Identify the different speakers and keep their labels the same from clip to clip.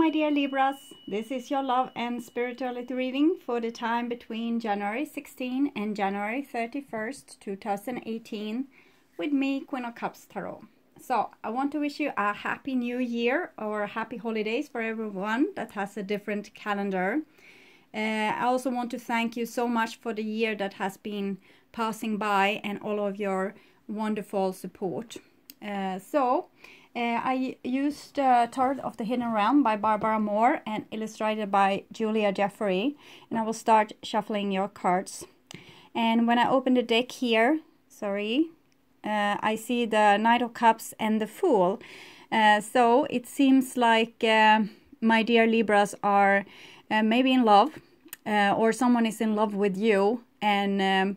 Speaker 1: my dear Libras. This is your love and spirituality reading for the time between January 16 and January 31st, 2018 with me, Queen of Cups Tarot. So I want to wish you a happy new year or happy holidays for everyone that has a different calendar. I also want to thank you so much for the year that has been passing by and all of your wonderful support. I used Tarot of the Hidden Realm by Barbara Moore and illustrated by Julia Jeffrey, and I will start shuffling your cards. And when I open the deck here, I see the Knight of Cups and the Fool. So it seems like my dear Libras are maybe in love, or someone is in love with you. And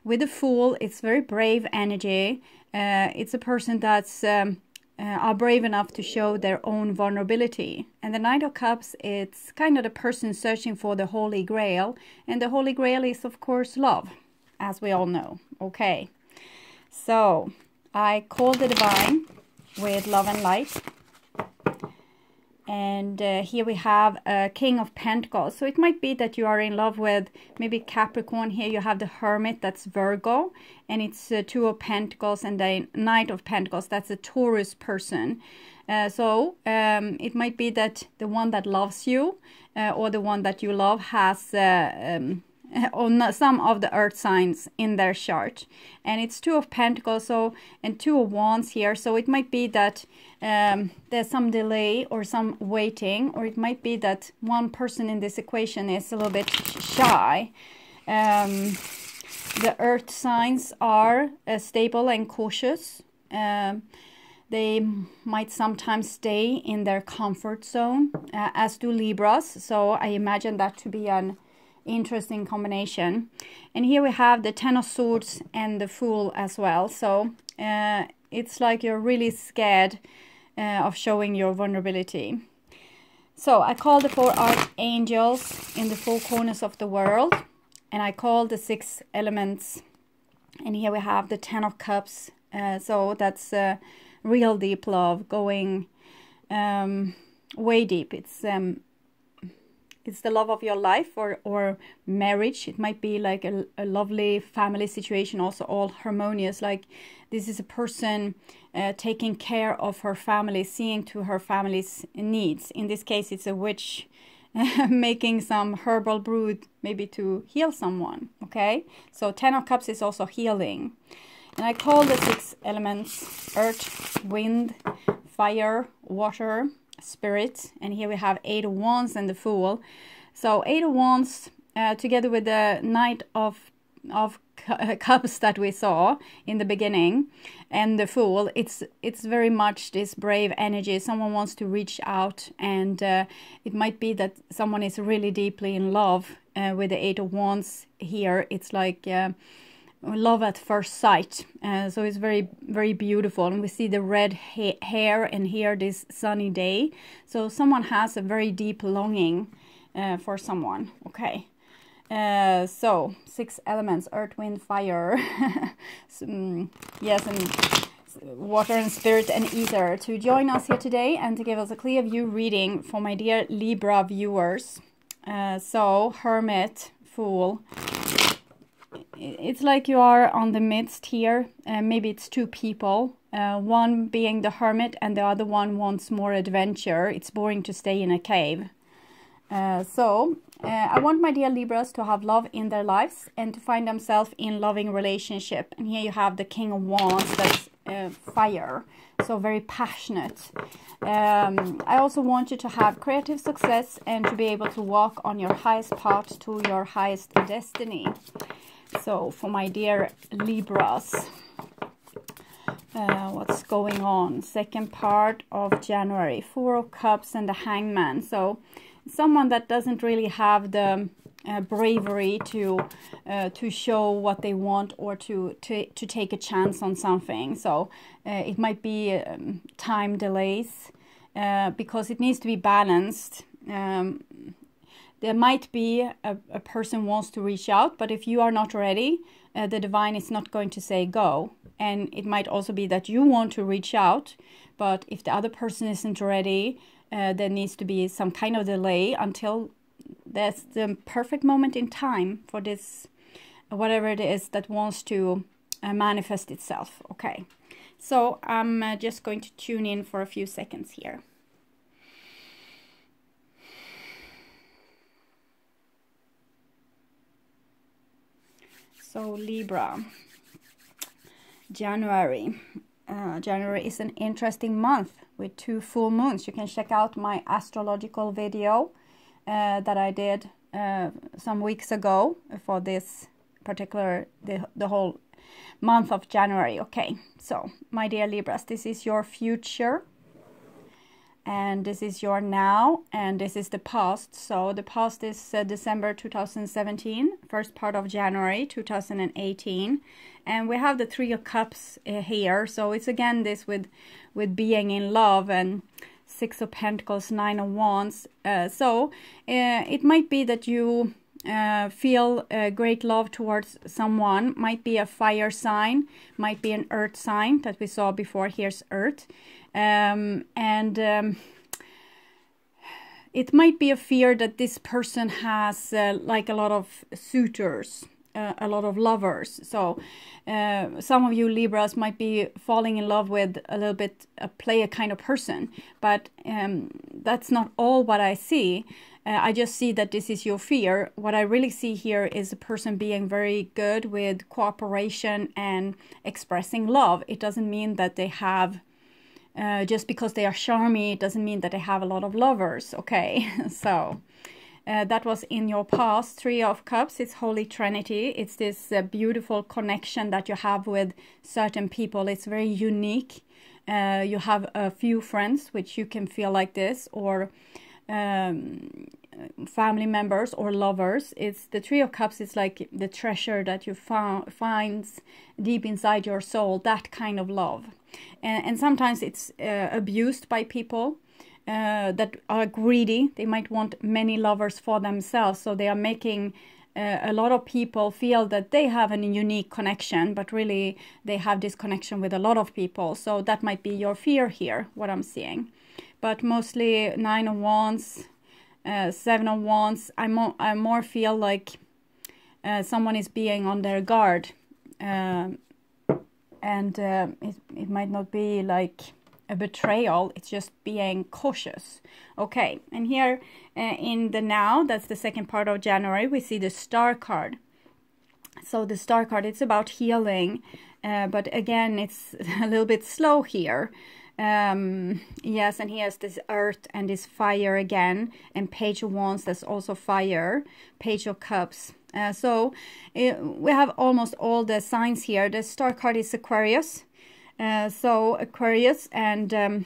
Speaker 1: with the Fool, it's very brave energy. It's a person that's are brave enough to show their own vulnerability. And the Knight of Cups, it's kind of the person searching for the Holy Grail. And the Holy Grail is, of course, love, as we all know. Okay, so I call the Divine with love and light. And here we have a King of Pentacles. So it might be that you are in love with maybe Capricorn. Here you have the Hermit, that's Virgo. And it's Two of Pentacles and the Knight of Pentacles, that's a Taurus person. It might be that the one that loves you or the one that you love has on some of the earth signs in their chart. And it's Two of Pentacles and Two of Wands here. So it might be that there's some delay or some waiting, or it might be that one person in this equation is a little bit shy. The earth signs are stable and cautious. They might sometimes stay in their comfort zone, as do Libras. So I imagine that to be an interesting combination. And here we have the Ten of Swords and the Fool as well. So it's like you're really scared of showing your vulnerability. So I call the four archangels in the four corners of the world, and I call the six elements. And here we have the Ten of Cups. So that's real deep love, going way deep. It's the love of your life or marriage. It might be like a lovely family situation, also all harmonious. Like this is a person taking care of her family, seeing to her family's needs. In this case, it's a witch making some herbal brew, maybe to heal someone. Okay, so Ten of Cups is also healing. And I call the six elements earth, wind, fire, water, Spirit. And here we have Eight of Wands and the Fool. So Eight of Wands together with the Knight of Cups that we saw in the beginning and the Fool, it's very much this brave energy. Someone wants to reach out, and it might be that someone is really deeply in love with the Eight of Wands here. It's like love at first sight. So it's very, very beautiful, and we see the red hair and here this sunny day. So someone has a very deep longing for someone. Okay, so six elements: earth, wind, fire, yes, and water and spirit and ether, to join us here today and to give us a clear view reading for my dear Libra viewers. So Hermit, Fool, it's like you are on the midst here. Maybe it's two people, one being the Hermit and the other one wants more adventure. It's boring to stay in a cave. I want my dear Libras to have love in their lives and to find themselves in loving relationship. And here you have the King of Wands, that's fire, so very passionate. I also want you to have creative success and to be able to walk on your highest path to your highest destiny. So for my dear Libras, what's going on? Second part of January, Four of Cups and the Hangman. So someone that doesn't really have the bravery to show what they want or to take a chance on something. So it might be time delays because it needs to be balanced. There might be a person wants to reach out, but if you are not ready, the Divine is not going to say go. And it might also be that you want to reach out, but if the other person isn't ready, there needs to be some kind of delay until there's the perfect moment in time for this, whatever it is that wants to manifest itself. Okay, so I'm just going to tune in for a few seconds here. So Libra, January. January is an interesting month with 2 full moons. You can check out my astrological video that I did some weeks ago for this particular, the whole month of January. Okay, so my dear Libras, this is your future, and this is your now, and this is the past. So the past is December 2017, first part of January 2018, and we have the 3 of Cups here. So it's again this with being in love, and 6 of Pentacles, 9 of Wands. So it might be that you feel great love towards someone. Might be a fire sign, might be an earth sign that we saw before. Here's earth. It might be a fear that this person has like a lot of suitors, a lot of lovers. So some of you Libras might be falling in love with a little bit a player kind of person, but that's not all what I see. I just see that this is your fear. What I really see here is a person being very good with cooperation and expressing love. It doesn't mean that they have just because they are charming, it doesn't mean that they have a lot of lovers. Okay, so that was in your past. 3 of Cups, it's Holy Trinity. It's this beautiful connection that you have with certain people. It's very unique. You have a few friends which you can feel like this, or family members or lovers. It's the 3 of Cups. It's like the treasure that you finds deep inside your soul, that kind of love. And sometimes it's abused by people that are greedy. They might want many lovers for themselves, so they are making a lot of people feel that they have a unique connection, but really they have this connection with a lot of people. So that might be your fear here, what I'm seeing. But mostly 9 of Wands, 7 of Wands, I more feel like someone is being on their guard, and it might not be like a betrayal, it's just being cautious. Okay, and here in the now, that's the second part of January, we see the Star card. So the Star card, it's about healing, but again, it's a little bit slow here. Yes, and here's this earth and this fire again, and Page of Wands, that's also fire, Page of Cups. So we have almost all the signs here. The Star card is Aquarius. So Aquarius, and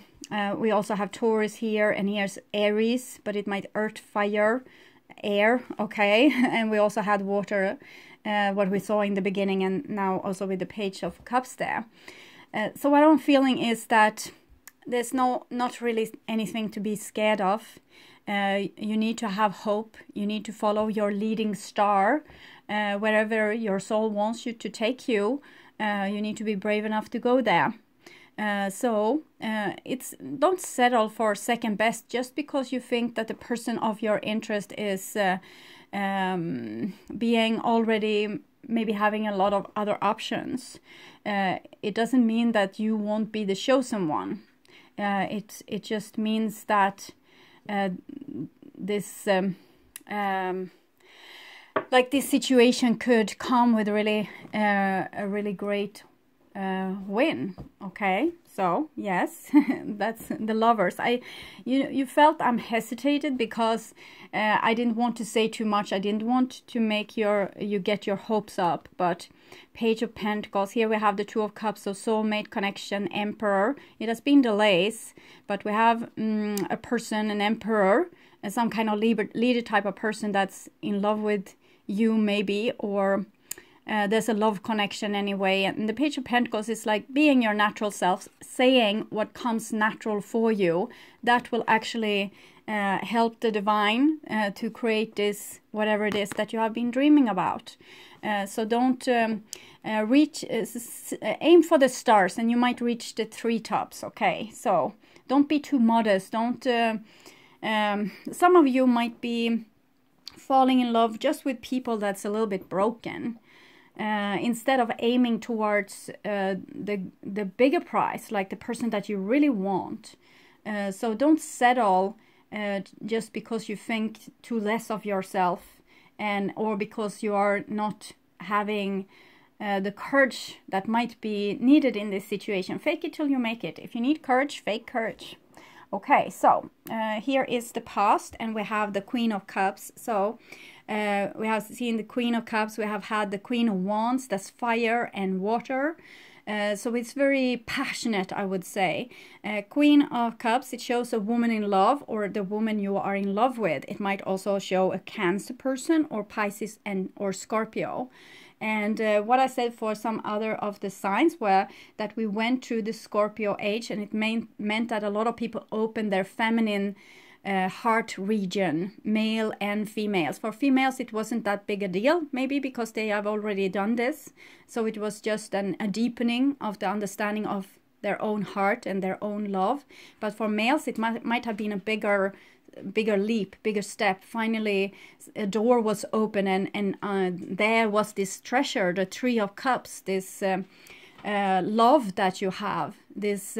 Speaker 1: we also have Taurus here, and here's Aries, but it might earth, fire, air, okay. And we also had water, what we saw in the beginning, and now also with the Page of Cups there. So what I'm feeling is that there's not really anything to be scared of. You need to have hope. You need to follow your leading star, wherever your soul wants you to take you. You need to be brave enough to go there. Don't settle for second best just because you think that the person of your interest is being already maybe having a lot of other options. It doesn't mean that you won't be the chosen one. It just means that this like this situation could come with really a really great win. Okay, so yes, that's the Lovers. You felt I'm hesitated because I didn't want to say too much. I didn't want to make you get your hopes up. But Page of Pentacles, here we have the 2 of Cups, so soulmate connection, Emperor. It has been delays, but we have a person, an Emperor, and some kind of leader type of person that's in love with you maybe, or there's a love connection anyway. And the Page of Pentacles is like being your natural self, saying what comes natural for you. That will actually help the divine to create this, whatever it is that you have been dreaming about. So don't aim for the stars and you might reach the treetops, okay? So don't be too modest. Don't. Some of you might be falling in love just with people that's a little bit broken. Instead of aiming towards the bigger prize, like the person that you really want. So don't settle just because you think too less of yourself, or because you are not having the courage that might be needed in this situation. Fake it till you make it. If you need courage, fake courage. Okay, so here is the past, and we have the Queen of Cups. So we have seen the Queen of Cups, we have had the Queen of Wands, that's fire and water. So it's very passionate, I would say. Queen of Cups, it shows a woman in love, or the woman you are in love with. It might also show a Cancer person, or Pisces or Scorpio. And what I said for some other of the signs were that we went through the Scorpio age, and it meant that a lot of people opened their feminine heart region, male and females. For females, it wasn't that big a deal, maybe because they have already done this. So it was just a deepening of the understanding of their own heart and their own love. But for males, it might have been a bigger leap, bigger step. Finally, a door was open, and there was this treasure, the Three of Cups, this love that you have, this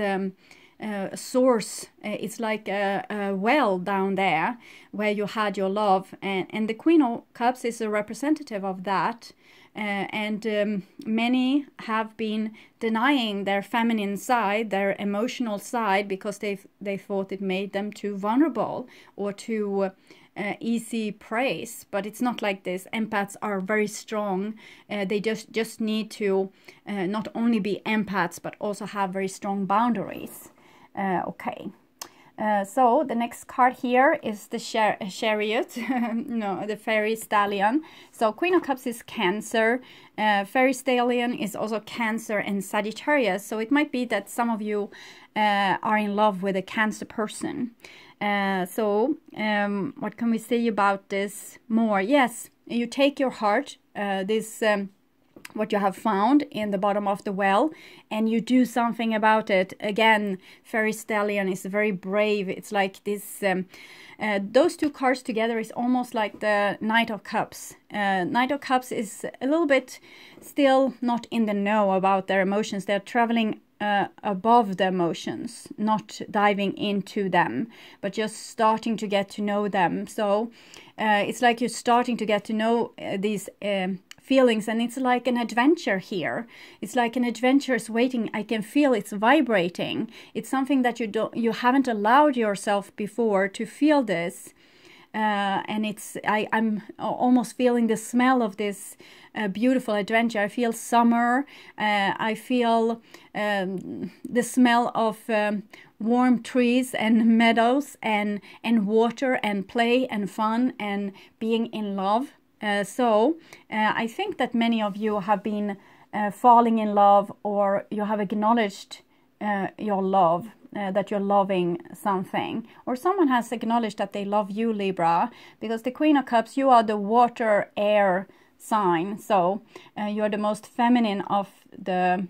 Speaker 1: source. It's like a well down there where you had your love, and the Queen of Cups is a representative of that. Many have been denying their feminine side, their emotional side, because they thought it made them too vulnerable or too easy praise. But it's not like this. Empaths are very strong. They just need to not only be empaths but also have very strong boundaries. Okay. So the next card here is the Chariot, no, the Fairy Stallion. So Queen of Cups is Cancer, Fairy Stallion is also Cancer and Sagittarius. So it might be that some of you are in love with a Cancer person. What can we say about this more? Yes, you take your heart, what you have found in the bottom of the well, and you do something about it. Again, Fairy Stallion is very brave. It's like this, those two cards together is almost like the Knight of Cups. Knight of Cups is a little bit still not in the know about their emotions. They're traveling above the emotions, not diving into them, but just starting to get to know them. So it's like you're starting to get to know these feelings, and it's like an adventure here. It's like an adventure is waiting. I can feel it's vibrating. It's something that you haven't allowed yourself before to feel this. And I'm almost feeling the smell of this beautiful adventure. I feel summer. I feel the smell of warm trees and meadows and water and play and fun and being in love. I think that many of you have been falling in love, or you have acknowledged your love. That you're loving something, or someone has acknowledged that they love you, Libra, because the Queen of Cups, you are the water air sign, so you're the most feminine of the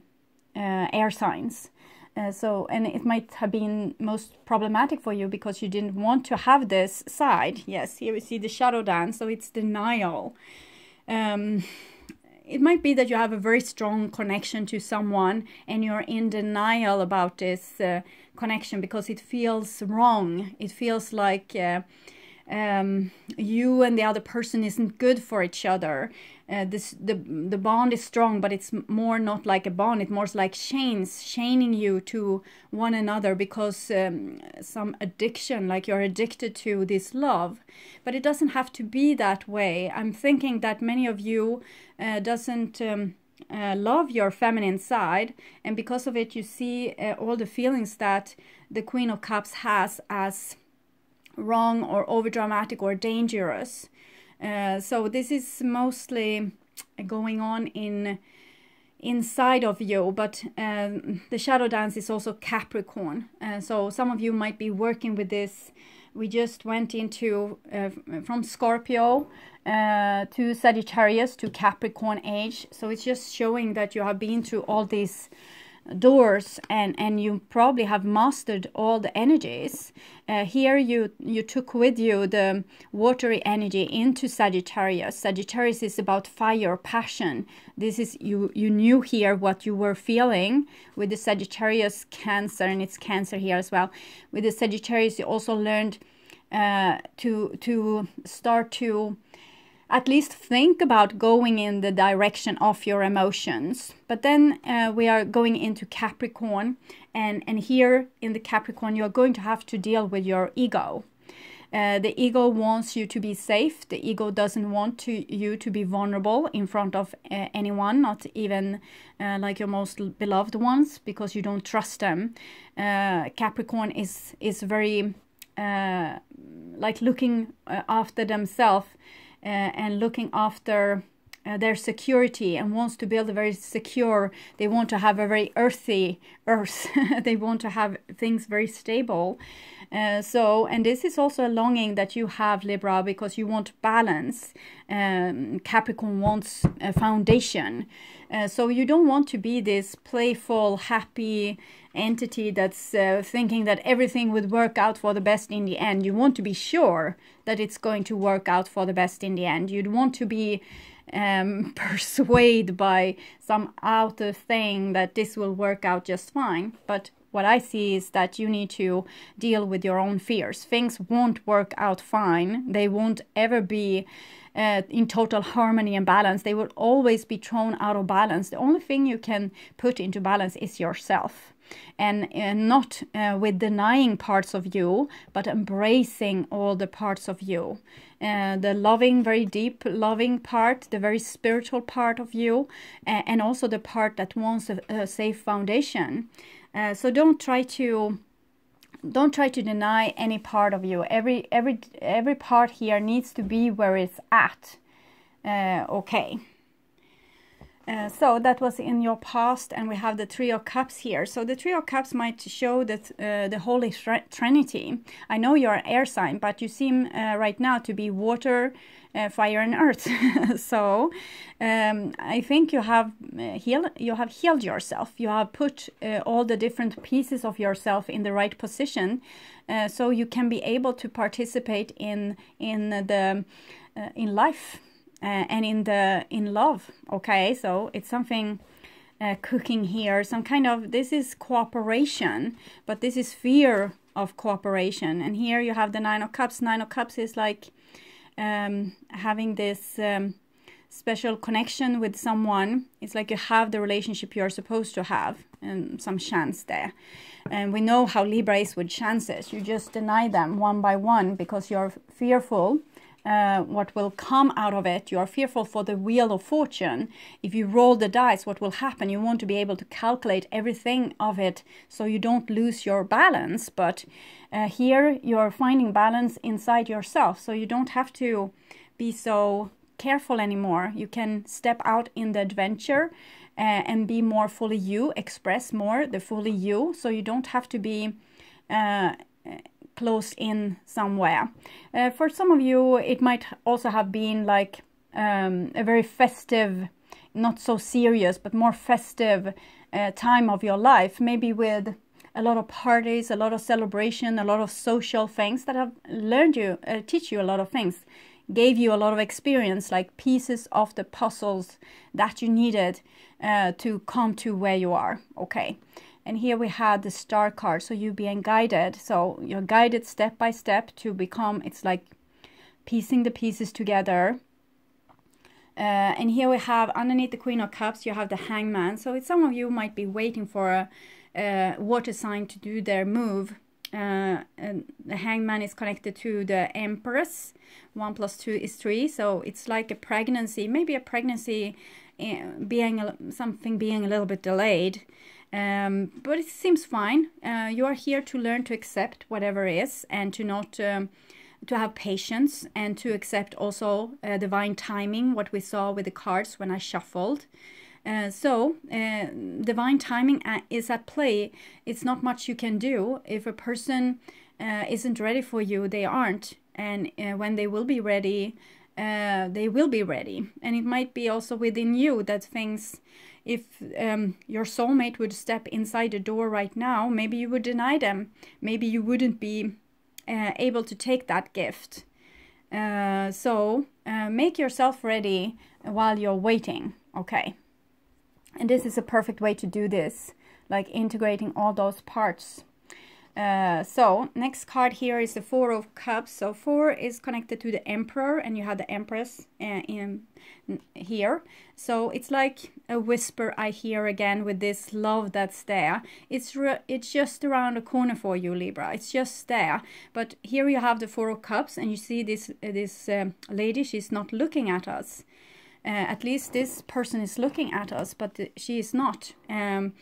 Speaker 1: air signs. And it might have been most problematic for you because you didn't want to have this side. Yes, here we see the shadow dance, so it's denial. It might be that you have a very strong connection to someone and you're in denial about this connection because it feels wrong. It feels like you and the other person isn't good for each other. The bond is strong, but it's more not like a bond. It's more like chaining you to one another because some addiction, like you're addicted to this love. But it doesn't have to be that way. I'm thinking that many of you doesn't love your feminine side, and because of it you see all the feelings that the Queen of Cups has as wrong or overdramatic or dangerous. So this is mostly going on inside of you, but the shadow dance is also Capricorn. So some of you might be working with this. We just went into from Scorpio to Sagittarius to Capricorn age. So it's just showing that you have been through all these doors, and you probably have mastered all the energies. Here you took with you the watery energy into Sagittarius. Sagittarius is about fire, passion. This is you knew here what you were feeling with the Sagittarius Cancer, and it's Cancer here as well. With the Sagittarius, you also learned to start to at least think about going in the direction of your emotions. But then we are going into Capricorn, and here in the Capricorn, you're going to have to deal with your ego. The ego wants you to be safe. The ego doesn't want you to be vulnerable in front of anyone, not even like your most beloved ones, because you don't trust them. Capricorn is very like looking after themselves, and looking after their security, and wants to build a very secure, they want to have a very earthy earth. They want to have things very stable. And this is also a longing that you have, Libra, because you want balance. Capricorn wants a foundation. So you don't want to be this playful, happy entity that's thinking that everything would work out for the best in the end. You want to be sure that it's going to work out for the best in the end. You'd want to be persuaded by some outer thing that this will work out just fine. But what I see is that you need to deal with your own fears. Things won't work out fine. They won't ever be in total harmony and balance. They will always be thrown out of balance. The only thing you can put into balance is yourself. And not with denying parts of you, but embracing all the parts of you. The loving, very deep loving part, the very spiritual part of you, and also the part that wants a safe foundation. So don't try to deny any part of you. Every part here needs to be where it's at. Okay. So that was in your past, and we have the Three of Cups here. So the Three of Cups might show that the Holy Trinity. I know you're an air sign, but you seem right now to be water, fire, and earth. So I think you have healed yourself. You have put all the different pieces of yourself in the right position, so you can be able to participate in life. And in love. Okay, so it's something cooking here, some kind of, this is cooperation, but this is fear of cooperation. And here you have the Nine of Cups. Nine of Cups is like having this special connection with someone. It's like you have the relationship you're supposed to have, and some chance there. And we know how Libra is with chances. You just deny them one by one because you're fearful what will come out of it. You are fearful for the wheel of fortune. If you roll the dice, what will happen? You want to be able to calculate everything of it so you don't lose your balance. But here you're finding balance inside yourself, so you don't have to be so careful anymore. You can step out in the adventure and be more fully you, express more the fully you, so you don't have to be closed in somewhere. For some of you, it might also have been like a very festive, not so serious, but more festive time of your life, maybe with a lot of parties, a lot of celebration, a lot of social things that have teach you a lot of things, gave you a lot of experience, like pieces of the puzzles that you needed to come to where you are. Okay. And here we had the Star card, so you're being guided. So you're guided step by step to become, it's like piecing the pieces together. And here we have, underneath the Queen of Cups, you have the Hangman. So some of you might be waiting for a water sign to do their move. And the Hangman is connected to the Empress. 1 + 2 is 3. So it's like a pregnancy, maybe a pregnancy something being a little bit delayed. But it seems fine. You are here to learn to accept whatever is, and to not to have patience and to accept also divine timing, what we saw with the cards when I shuffled. Divine timing is at play. It's not much you can do. If a person isn't ready for you, they aren't. And when they will be ready, they will be ready. And it might be also within you that things, if your soulmate would step inside the door right now, maybe you would deny them. Maybe you wouldn't be able to take that gift. Make yourself ready while you're waiting, okay? And this is a perfect way to do this, like integrating all those parts. Next card here is the Four of Cups. So 4 is connected to the Emperor, and you have the Empress in here. So it's like a whisper I hear again with this love that's there. It's just around the corner for you, Libra. It's just there. But here you have the Four of Cups, and you see this lady. She's not looking at us. At least this person is looking at us, but she is not. And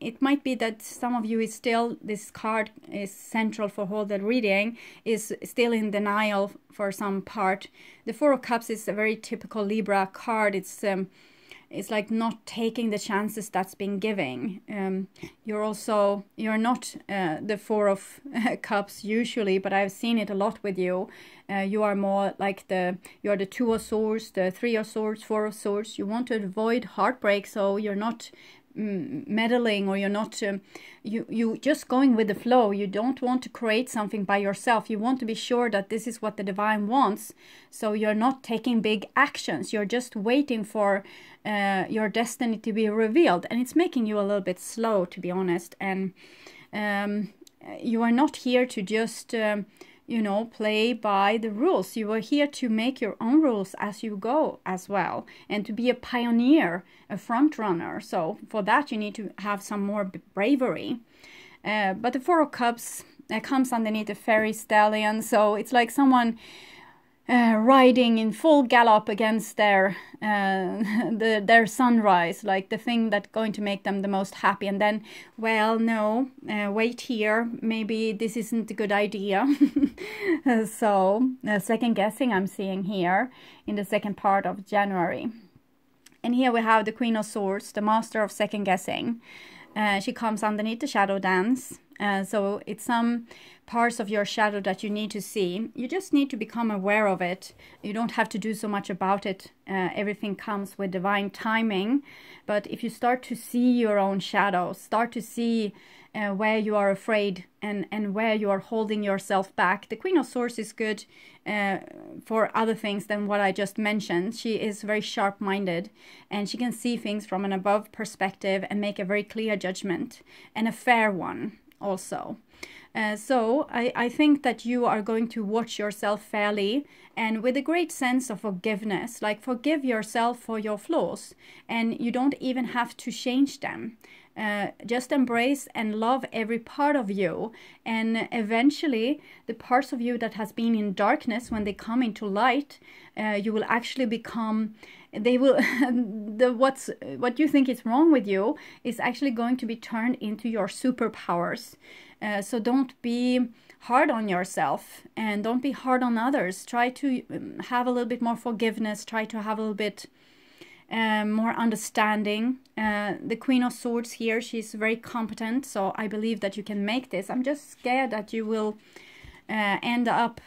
Speaker 1: it might be that some of you is still, this card is central for whole the reading, is still in denial for some part. The Four of Cups is a very typical Libra card. It's like not taking the chances that's been giving. You're not the Four of Cups usually, but I've seen it a lot with you. You are more like you're the Two of Swords, the Three of Swords, Four of Swords. You want to avoid heartbreak, so you're not meddling, or you're not you just going with the flow. You don't want to create something by yourself. You want to be sure that this is what the divine wants, so you're not taking big actions. You're just waiting for your destiny to be revealed, and it's making you a little bit slow, to be honest. And you are not here to just play by the rules. You are here to make your own rules as you go as well, and to be a pioneer, a front runner. So for that you need to have some more bravery. But the Four of Cups comes underneath a fairy stallion, so it's like someone riding in full gallop against their sunrise, like the thing that's going to make them the most happy. And then, well, no, wait here, maybe this isn't a good idea. Second guessing I'm seeing here in the second part of January. And here we have the Queen of Swords, the master of second guessing. She comes underneath the shadow dance. So it's some parts of your shadow that you need to see. You just need to become aware of it. You don't have to do so much about it. Everything comes with divine timing. But if you start to see your own shadow, start to see where you are afraid and where you are holding yourself back. The Queen of Swords is good for other things than what I just mentioned. She is very sharp-minded, and she can see things from an above perspective and make a very clear judgment, and a fair one also. So I think that you are going to watch yourself fairly, and with a great sense of forgiveness, like forgive yourself for your flaws, and you don't even have to change them. Just embrace and love every part of you, and eventually the parts of you that has been in darkness, when they come into light, you will actually become, they will what you think is wrong with you is actually going to be turned into your superpowers. So don't be hard on yourself, and don't be hard on others. Try to have a little bit more forgiveness. Try to have a little bit more understanding. The Queen of Swords here, she's very competent, so I believe that you can make this. I'm just scared that you will end up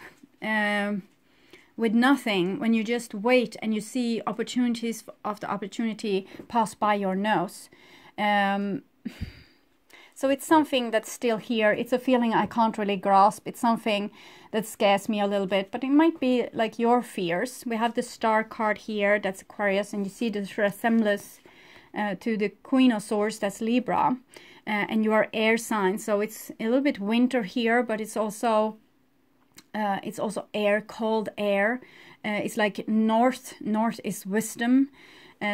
Speaker 1: with nothing when you just wait and you see opportunities after opportunity pass by your nose. So it's something that's still here. It's a feeling I can't really grasp. It's something that scares me a little bit, but it might be like your fears. We have the Star card here, that's Aquarius, and you see the resemblance to the Queen of Swords, that's Libra, and you are air signs. So it's a little bit winter here, but it's also air, cold air. It's like north is wisdom.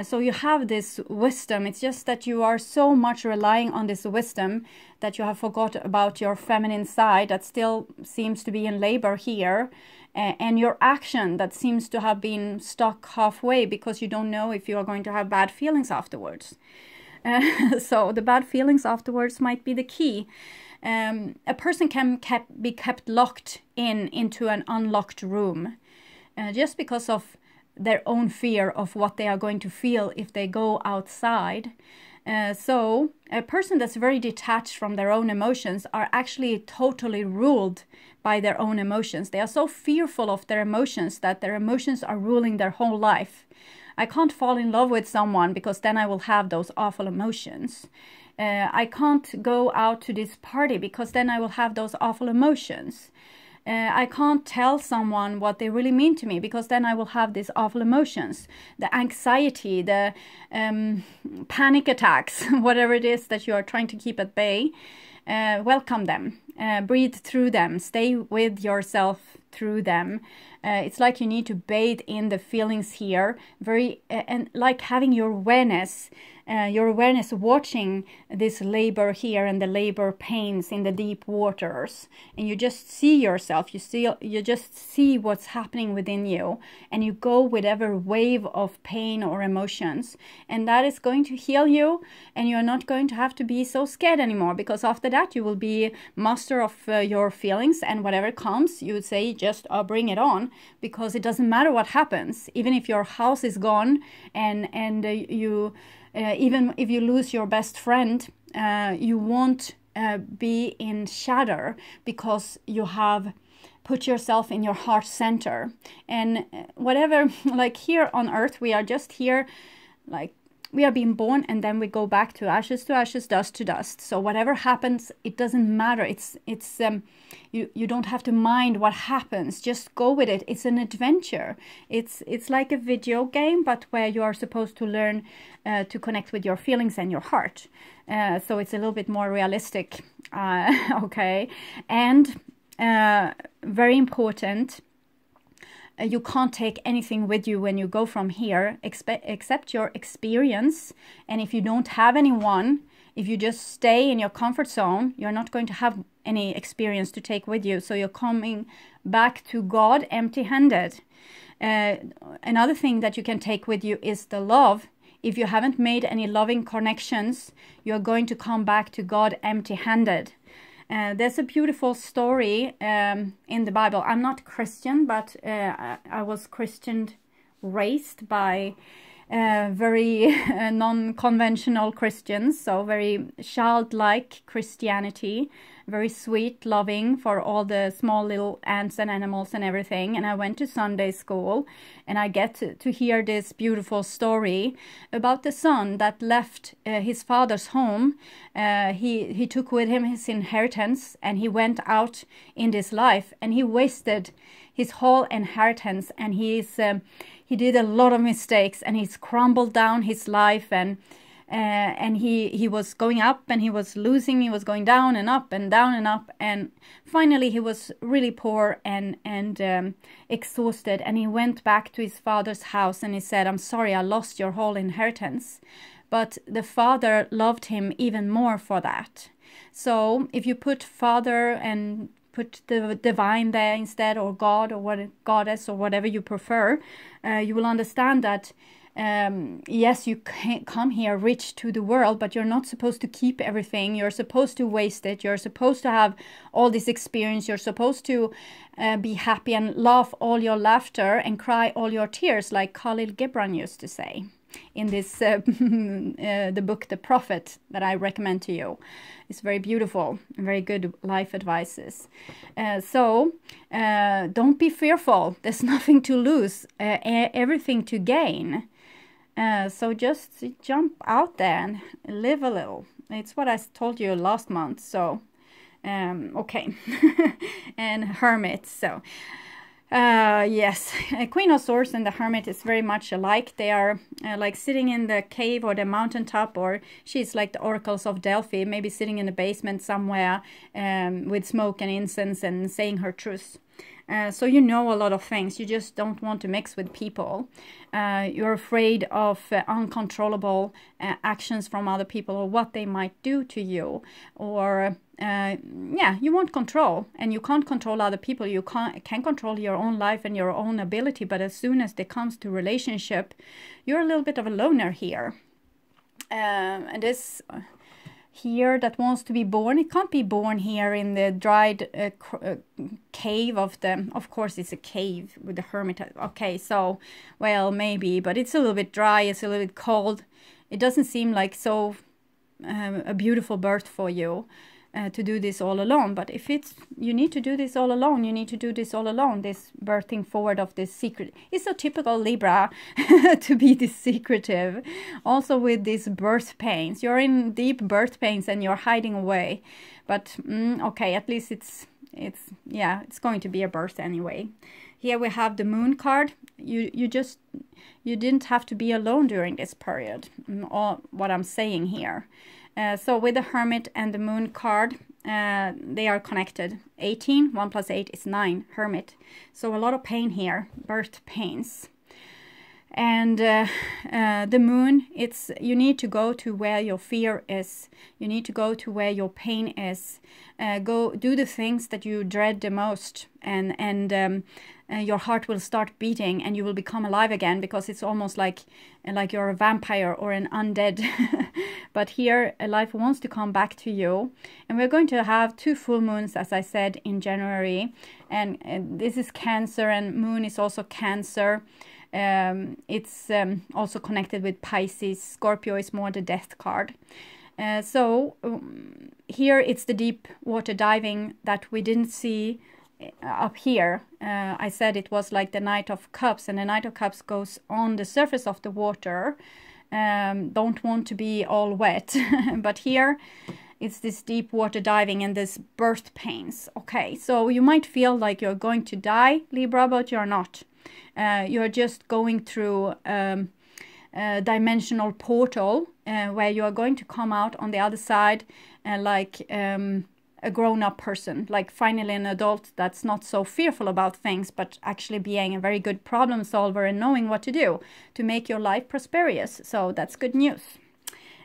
Speaker 1: So you have this wisdom. It's just that you are so much relying on this wisdom that you have forgot about your feminine side that still seems to be in labor here, and your action that seems to have been stuck halfway because you don't know if you are going to have bad feelings afterwards. So the bad feelings afterwards might be the key. a person can be kept locked into an unlocked room just because of their own fear of what they are going to feel if they go outside. So a person that's very detached from their own emotions are actually totally ruled by their own emotions. They are so fearful of their emotions that their emotions are ruling their whole life. I can't fall in love with someone because then I will have those awful emotions. I can't go out to this party because then I will have those awful emotions. I can't tell someone what they really mean to me because then I will have these awful emotions. The anxiety, the panic attacks, whatever it is that you are trying to keep at bay, welcome them. Breathe through them. Stay with yourself through them. It's like you need to bathe in the feelings here, and like having your awareness watching this labor here and the labor pains in the deep waters, and you just see yourself. You just see what's happening within you, and you go with every wave of pain or emotions, and that is going to heal you, and you're not going to have to be so scared anymore, because after that you will be master of your feelings, and whatever comes, you would say just bring it on, because it doesn't matter what happens. Even if your house is gone and you even if you lose your best friend, you won't be in shadow, because you have put yourself in your heart center. And whatever, like here on earth, we are just here, like we are being born, and then we go back to ashes, dust to dust. So whatever happens, it doesn't matter. You don't have to mind what happens. Just go with it. It's an adventure. It's like a video game, but where you are supposed to learn to connect with your feelings and your heart. So it's a little bit more realistic. Okay, and very important. You can't take anything with you when you go from here except your experience. And if you don't have anyone, if you just stay in your comfort zone, you're not going to have any experience to take with you. So you're coming back to God empty-handed. Another thing that you can take with you is the love. If you haven't made any loving connections, you're going to come back to God empty-handed. There's a beautiful story in the Bible. I'm not Christian, but I was Christian raised by very non-conventional Christians, so very childlike Christianity, very sweet, loving for all the small little ants and animals and everything. And I went to Sunday school, and I get to hear this beautiful story about the son that left his father's home. He took with him his inheritance, and he went out in this life, and he wasted his whole inheritance, and he did a lot of mistakes, and he's crumbled down his life, and he was going up, and he was losing, he was going down and up and down and up, and finally he was really poor and exhausted, and he went back to his father's house, and he said, "I'm sorry, I lost your whole inheritance." But the father loved him even more for that. So if you put father and put the divine there instead, or God, or what, goddess, or whatever you prefer, you will understand that yes, you can come here rich to the world, but you're not supposed to keep everything. You're supposed to waste it. You're supposed to have all this experience. You're supposed to be happy and laugh all your laughter and cry all your tears, like Khalil Gibran used to say in this the book The Prophet that I recommend to you. It's very beautiful and very good life advices. So don't be fearful. There's nothing to lose, everything to gain. So just jump out there and live a little. It's what I told you last month. So okay. And Hermit. So yes, Queen of Swords and the Hermit is very much alike. They are like sitting in the cave or the mountaintop, or she's like the oracles of Delphi, maybe sitting in the basement somewhere with smoke and incense and saying her truths. So you know a lot of things. You just don't want to mix with people. You're afraid of uncontrollable actions from other people, or what they might do to you, or yeah, you want control, and you can't control other people. You can control your own life and your own ability, but as soon as it comes to relationship, you're a little bit of a loner here. And this here that wants to be born. It can't be born here in the dried cave of the, of course it's a cave with the hermit. Okay, so, well, maybe, but it's a little bit dry, it's a little bit cold. It doesn't seem like so a beautiful birth for you. To do this all alone. But if it's, you need to do this all alone, you need to do this all alone, this birthing forward of this secret. It's so typical Libra to be this secretive. Also with these birth pains, you're in deep birth pains and you're hiding away. But okay, at least it's yeah, it's going to be a birth anyway. Here we have the moon card. You didn't have to be alone during this period, or what I'm saying here. So with the hermit and the moon card, they are connected. 18, 1 plus 8 is 9, hermit. So a lot of pain here, birth pains. And the moon, it's, you need to go to where your fear is. You need to go to where your pain is. Go do the things that you dread the most, and your heart will start beating and you will become alive again, because it's almost like you're a vampire or an undead. But here life wants to come back to you, and we're going to have 2 full moons, as I said, in January, and this is Cancer, and moon is also Cancer. It's also connected with Pisces. Scorpio is more the death card. So here it's the deep water diving that we didn't see up here. I said it was like the Knight of Cups, and the Knight of Cups goes on the surface of the water. Don't want to be all wet. But here it's this deep water diving and this birth pains. Okay, so you might feel like you're going to die, Libra, but you're not. You're just going through a dimensional portal where you are going to come out on the other side like a grown-up person, like finally an adult that's not so fearful about things, but actually being a very good problem solver and knowing what to do to make your life prosperous. So that's good news.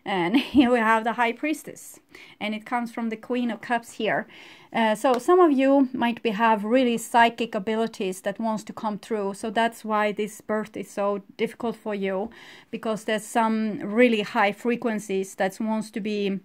Speaker 1: And here we have the High Priestess, and it comes from the Queen of Cups here. So some of you might have really psychic abilities that wants to come through. So that's why this birth is so difficult for you, because there's some really high frequencies that wants to be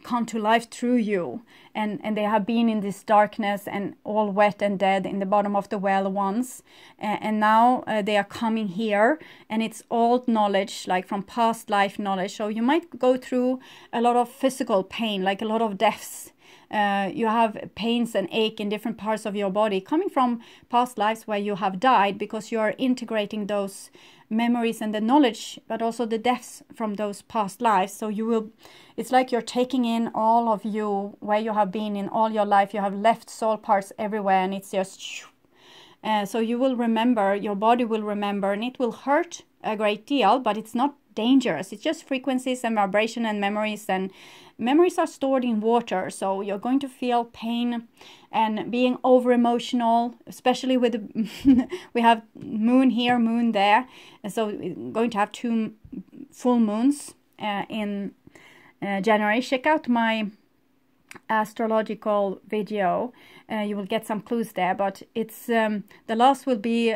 Speaker 1: come to life through you, and they have been in this darkness and all wet and dead in the bottom of the well once, and now they are coming here, and it's old knowledge, like from past life knowledge. So you might go through a lot of physical pain, like a lot of deaths. You have pains and ache in different parts of your body coming from past lives where you have died, because you are integrating those memories and the knowledge, but also the deaths from those past lives. So you will, it's like you're taking in all of you where you have been in all your life. You have left soul parts everywhere, and it's just so you will remember, your body will remember, and it will hurt a great deal, but it's not dangerous. It's just frequencies and vibration and memories are stored in water. So you're going to feel pain and being over emotional, especially with we have moon here, moon there, and so we're going to have 2 full moons in January. Check out my astrological video. You will get some clues there, but it's the last will be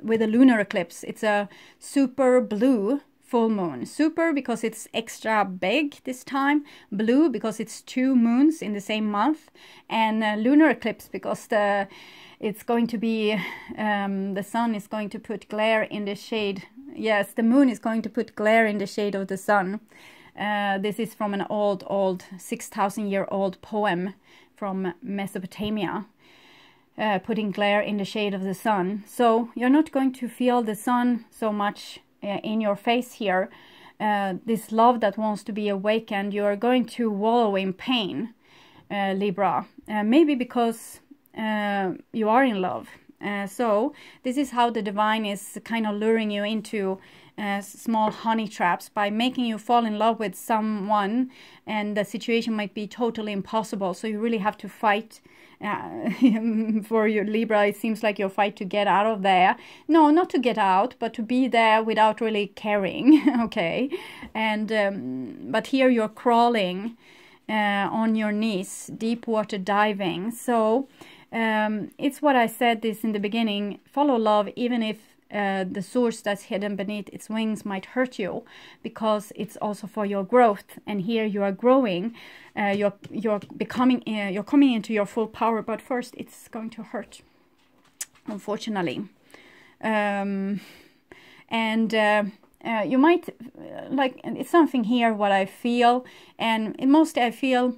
Speaker 1: with a lunar eclipse. It's a super blue full moon. Super because it's extra big this time, blue because it's 2 moons in the same month, and lunar eclipse because it's going to be the sun is going to put glare in the shade. Yes, the moon is going to put glare in the shade of the sun. This is from an old 6,000-year-old poem from Mesopotamia. Putting glare in the shade of the sun. So you're not going to feel the sun so much in your face here. This love that wants to be awakened, you are going to wallow in pain, Libra. Maybe because you are in love. So this is how the divine is kind of luring you into small honey traps by making you fall in love with someone, and the situation might be totally impossible. So you really have to fight. For your Libra, it seems like you fight to get out of there. No, not to get out, but to be there without really caring. Okay, and but here you're crawling on your knees, deep water diving. So it's what I said this in the beginning. Follow love, even if the source that's hidden beneath its wings might hurt you, because it's also for your growth. And here you are growing, you're becoming, you're coming into your full power, but first it's going to hurt, unfortunately. You might, like, it's something here what I feel, and mostly I feel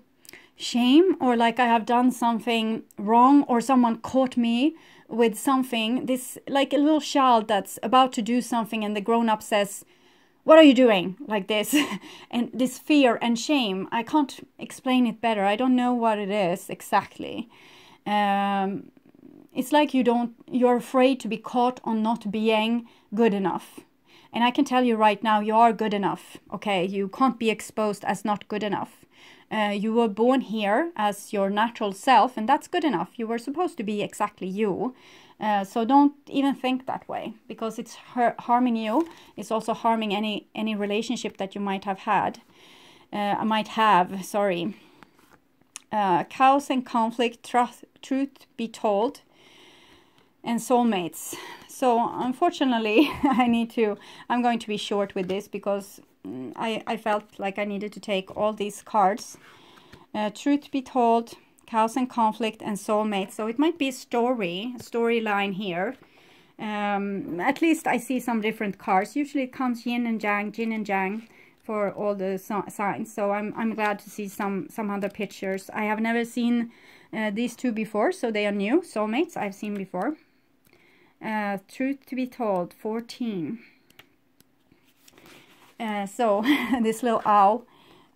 Speaker 1: shame, or like I have done something wrong, or someone caught me with something, this, like a little child that's about to do something and the grown-up says, what are you doing, like this. And this fear and shame, I can't explain it better, I don't know what it is exactly. It's like you're afraid to be caught on not being good enough. And I can tell you right now, you are good enough, okay? You can't be exposed as not good enough. You were born here as your natural self, and that's good enough. You were supposed to be exactly you. So don't even think that way, because it's harming you. It's also harming any relationship that you might have had. Chaos and conflict, truth be told, and soulmates. So unfortunately, I'm going to be short with this, because I felt like I needed to take all these cards. Truth be told, chaos and conflict, and soulmates. So it might be a storyline here. At least I see some different cards. Usually it comes yin and yang for all the signs. So I'm glad to see some other pictures. I have never seen these two before, so they are new. Soulmates I've seen before. Truth to be told, 14. So this little owl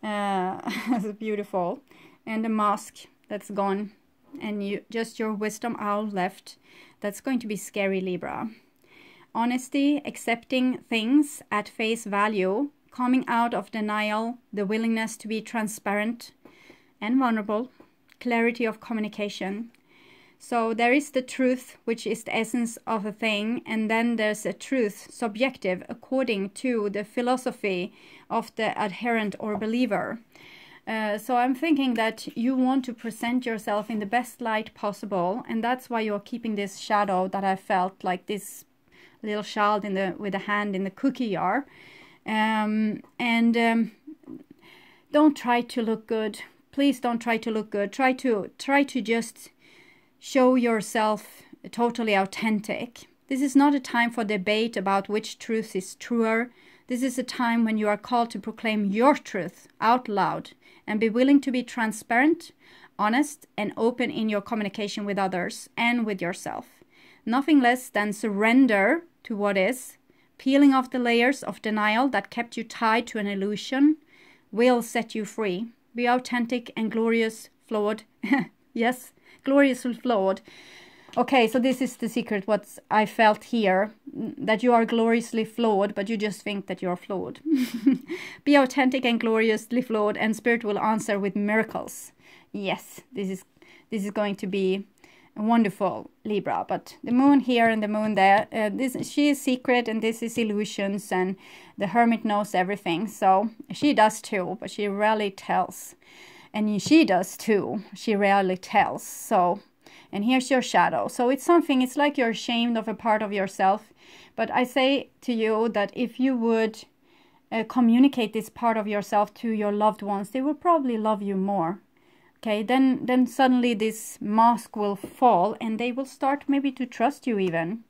Speaker 1: is beautiful, and the mask that's gone, and just your wisdom owl left. That's going to be scary, Libra. Honesty, accepting things at face value, coming out of denial, the willingness to be transparent and vulnerable, clarity of communication. So there is the truth, which is the essence of a thing, and then there's a truth, subjective, according to the philosophy of the adherent or believer. So I'm thinking that you want to present yourself in the best light possible, and that's why you're keeping this shadow that I felt, like this little child with a hand in the cookie jar. Don't try to look good. Please don't try to look good. Try to just show yourself totally authentic. This is not a time for debate about which truth is truer. This is a time when you are called to proclaim your truth out loud and be willing to be transparent, honest, and open in your communication with others and with yourself. Nothing less than surrender to what is, peeling off the layers of denial that kept you tied to an illusion, will set you free. Be authentic and glorious, flawed. Yes, gloriously flawed. Okay, so this is the secret, what I felt here, that you are gloriously flawed, but you just think that you're flawed. Be authentic and gloriously flawed, and Spirit will answer with miracles. Yes, this is going to be wonderful, Libra. But the moon here and the moon there, she is secret, and this is illusions, and the Hermit knows everything. So she does too, but she rarely tells. And she does too, she rarely tells. So, and here's your shadow. So it's like you're ashamed of a part of yourself. But I say to you that if you would communicate this part of yourself to your loved ones, they will probably love you more. Okay, then suddenly this mask will fall, and they will start maybe to trust you even.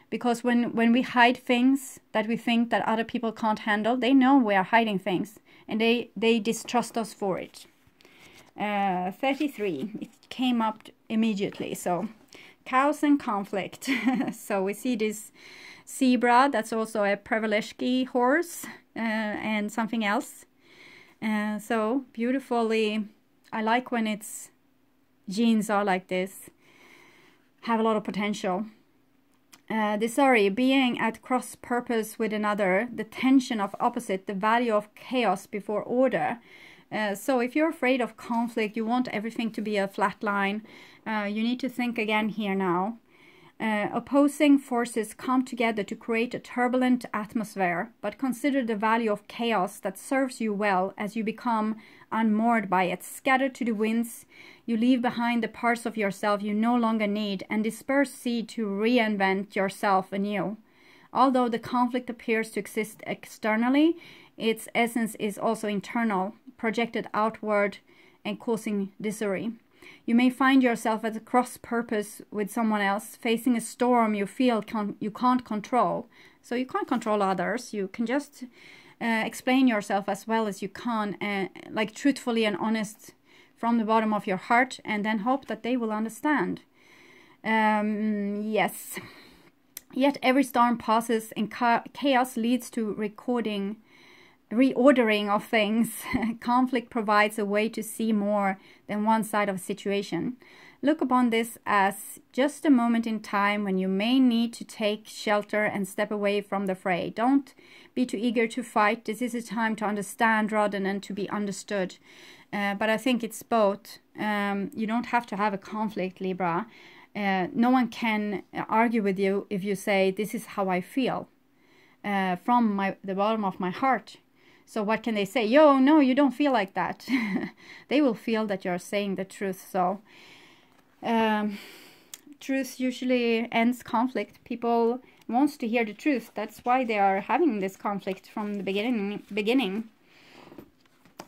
Speaker 1: Because when we hide things that we think that other people can't handle, they know we are hiding things, and they distrust us for it. 33, it came up immediately. So chaos and conflict. So we see this zebra, that's also a Prevaleshki horse, and something else. So beautifully, I like when its genes are like this, have a lot of potential. Being at cross purpose with another, the tension of opposite, the value of chaos before order. So if you're afraid of conflict, you want everything to be a flat line, you need to think again here now. Opposing forces come together to create a turbulent atmosphere, but consider the value of chaos that serves you well as you become unmoored by it. Scattered to the winds, you leave behind the parts of yourself you no longer need, and disperse seed to reinvent yourself anew. Although the conflict appears to exist externally, its essence is also internal, projected outward and causing disarray. You may find yourself at a cross purpose with someone else, facing a storm you feel you can't control. So you can't control others. You can just explain yourself as well as you can, like truthfully and honest from the bottom of your heart, and then hope that they will understand. Yes. Yet every storm passes and chaos leads to reordering of things. Conflict provides a way to see more than one side of a situation. Look upon this as just a moment in time when you may need to take shelter and step away from the fray. Don't be too eager to fight. This is a time to understand rather than to be understood. But I think it's both. You don't have to have a conflict, Libra. No one can argue with you if you say, this is how I feel from the bottom of my heart. So what can they say? Yo, no, you don't feel like that. They will feel that you're saying the truth. So truth usually ends conflict. People want to hear the truth. That's why they are having this conflict from the beginning.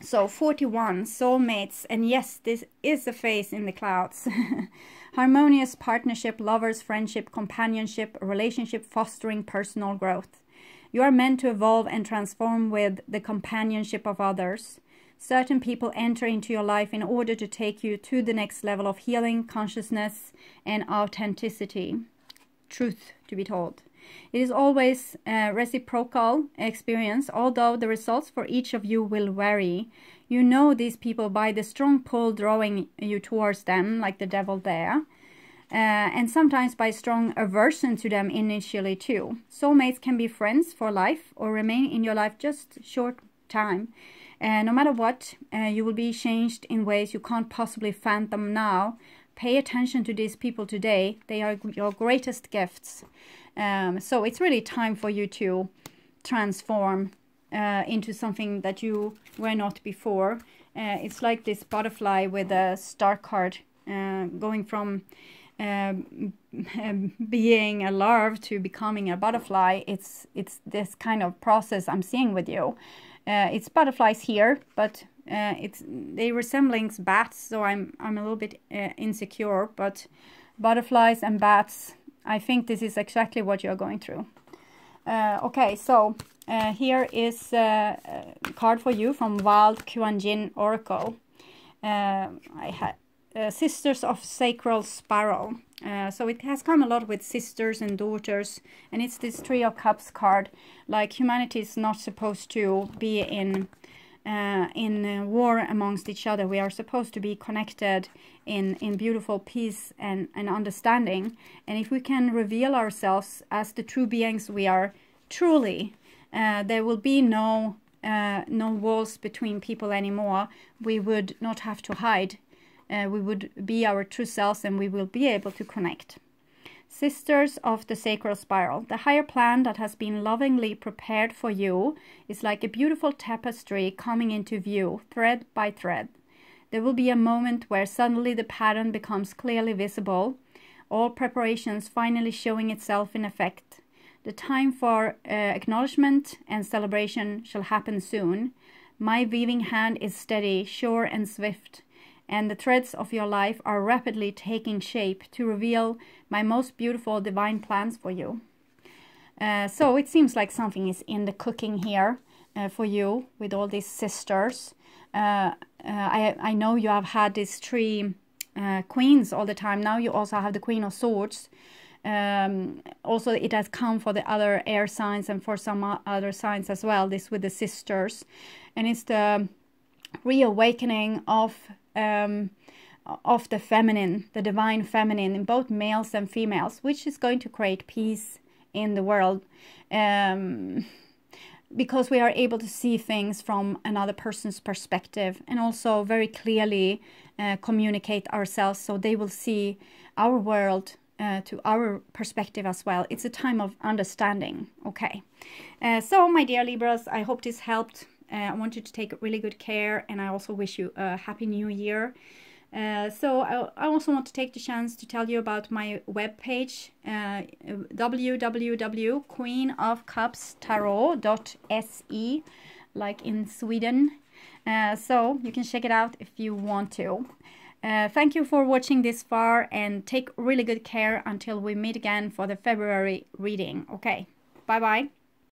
Speaker 1: So 41, soulmates. And yes, this is a phase in the clouds. Harmonious partnership, lovers, friendship, companionship, relationship fostering personal growth. You are meant to evolve and transform with the companionship of others. Certain people enter into your life in order to take you to the next level of healing, consciousness, and authenticity. Truth to be told. It is always a reciprocal experience, although the results for each of you will vary. You know these people by the strong pull drawing you towards them, like the devil there. And sometimes by strong aversion to them initially too. Soulmates can be friends for life or remain in your life just short time. No matter what, you will be changed in ways you can't possibly fathom now. Pay attention to these people today. They are your greatest gifts. So it's really time for you to transform into something that you were not before. It's like this butterfly with a star card going from being a larva to becoming a butterfly. It's this kind of process I'm seeing with you. It's butterflies here, but they resembling bats, so I'm a little bit insecure. But butterflies and bats, I think this is exactly what you're going through. Okay, so here is a card for you from Wild Kuan Yin Oracle. I had Sisters of Sacral Spiral. So it has come a lot with sisters and daughters, and it's this Three of Cups card. Like humanity is not supposed to be in war amongst each other. We are supposed to be connected in beautiful peace and understanding. And if we can reveal ourselves as the true beings we are truly, there will be no walls between people anymore. We would not have to hide. We would be our true selves, and we will be able to connect. Sisters of the Sacral Spiral. The higher plan that has been lovingly prepared for you is like a beautiful tapestry coming into view, thread by thread. There will be a moment where suddenly the pattern becomes clearly visible, all preparations finally showing itself in effect. The time for acknowledgement and celebration shall happen soon. My weaving hand is steady, sure and swift, and the threads of your life are rapidly taking shape to reveal my most beautiful divine plans for you. So it seems like something is in the cooking here for you with all these sisters. I know you have had these three queens all the time. Now you also have the Queen of Swords. Also it has come for the other air signs and for some other signs as well, this with the sisters. And it's the reawakening of the feminine, the divine feminine in both males and females, which is going to create peace in the world, because we are able to see things from another person's perspective, and also very clearly communicate ourselves, so they will see our world to our perspective as well. It's a time of understanding. Okay, so my dear Libras, I hope this helped. I want you to take really good care, and I also wish you a happy new year. So I also want to take the chance to tell you about my webpage, www.queenofcupstarot.se, like in Sweden. So you can check it out if you want to. Thank you for watching this far, and take really good care until we meet again for the February reading. Okay, bye bye.